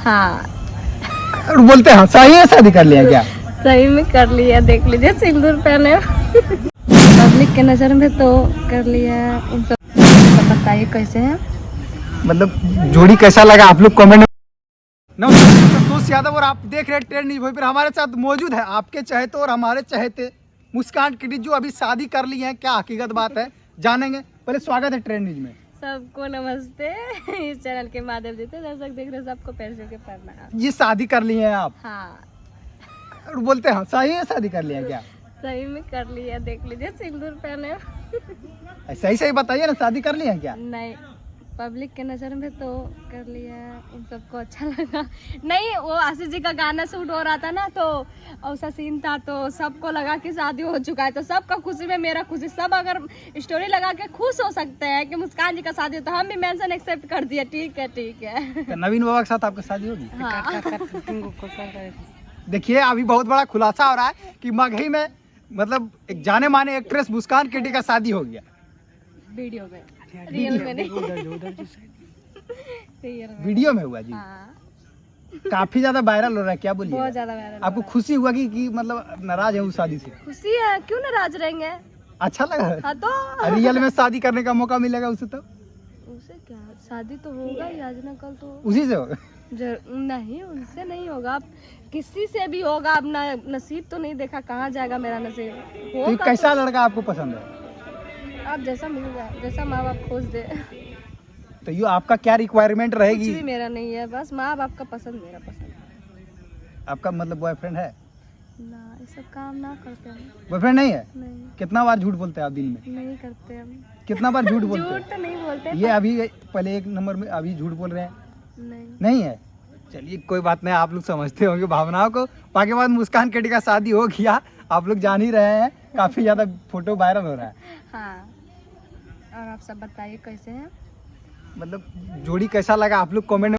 हाँ। बोलते हैं सही है, शादी कर लिया क्या? सही में कर लिया, देख लीजिए सिंदूर पहने। पब्लिक के नजर में तो कर लिया। इन सब बताइए कैसे हैं? मतलब जोड़ी कैसा लगा आप लोग कमेंट में। नमस्कार, संतोष यादव और आप देख रहे हैं ट्रेंड न्यूज़। भाई फिर हमारे साथ मौजूद है आपके चहेते और हमारे चहेते मुस्कान किडी, जो अभी शादी कर ली है। क्या हकीकत बात है जानेंगे। पहले स्वागत है ट्रेंड न्यूज़ में। सबको नमस्ते। इस चैनल के माध्यम से दर्शक देख रहे सबको पैर छू के प्रणाम। ये शादी कर ली है आप? हाँ। बोलते हैं सही है, शादी कर लिया क्या? सही में कर लिया, देख लीजिए सिंदूर पहने। सही सही बताइए ना, शादी कर ली है क्या? नहीं, पब्लिक के नज़र में तो कर लिया। इन सबको अच्छा लगा। नहीं, वो आशीष जी का गाना शूट हो रहा था ना, तो ऐसा सीन था, तो सबको लगा कि शादी हो चुका है। तो सबका खुशी में मेरा खुशी। सब अगर स्टोरी लगा के खुश हो सकते हैं कि मुस्कान जी का शादी हो, तो हम भी मेंशन एक्सेप्ट कर दिया। ठीक है ठीक है। तो नवीन बाबा के साथ आपका शादी होगी? हाँ। देखिए अभी बहुत बड़ा खुलासा हो रहा है कि मगही में मतलब एक जाने माने एक्ट्रेस मुस्कान किडी का शादी हो गया। वीडियो में, रियल में नहीं। रियल में। वीडियो में हुआ जी। हाँ। काफी ज्यादा वायरल हो रहा है, क्या बोलिए? बहुत ज्यादा वायरल। आपको खुशी हुआ कि मतलब नाराज है उस शादी से? खुशी है, क्यों नाराज रहेंगे? अच्छा लगा? हाँ तो रियल में शादी करने का मौका मिलेगा उसे तो? उसे क्या, शादी तो होगा ही आज ना कल तो। उसी से होगा? नहीं, उनसे नहीं होगा। अब किसी से भी होगा। अब ना नसीब तो नहीं देखा, कहाँ जाएगा मेरा नसीब। तो होगा कैसा लड़का आपको पसंद है? तो आप जैसा मिल जाए, जैसा माँ बाप खोज दे। तो ये आपका क्या रिक्वायरमेंट कुछ रहेगी? भी मेरा नहीं है, बस माँ बाप का पसंद मेरा पसंद। आपका मतलब बॉयफ्रेंड है? ना, ये सब काम ना करते हम। बॉयफ्रेंड नहीं है? नहीं, कितना बार झूठ बोलते हैं आप दिन में? नहीं करते हम। कितना बार झूठ बोलते झूठ तो नहीं बोलते। हैं? ये अभी पहले एक नंबर में अभी झूठ बोल रहे हैं? नहीं। नहीं है? चलिए कोई बात नहीं, आप लोग समझते होंगे भावनाओं को। बाकी बाद मुस्कान किडी का शादी हो गया, आप लोग जान ही रहे हैं, काफी ज्यादा फोटो वायरल हो रहा है। हाँ। और आप सब बताइए कैसे हैं? मतलब जोड़ी कैसा लगा आप लोग कमेंट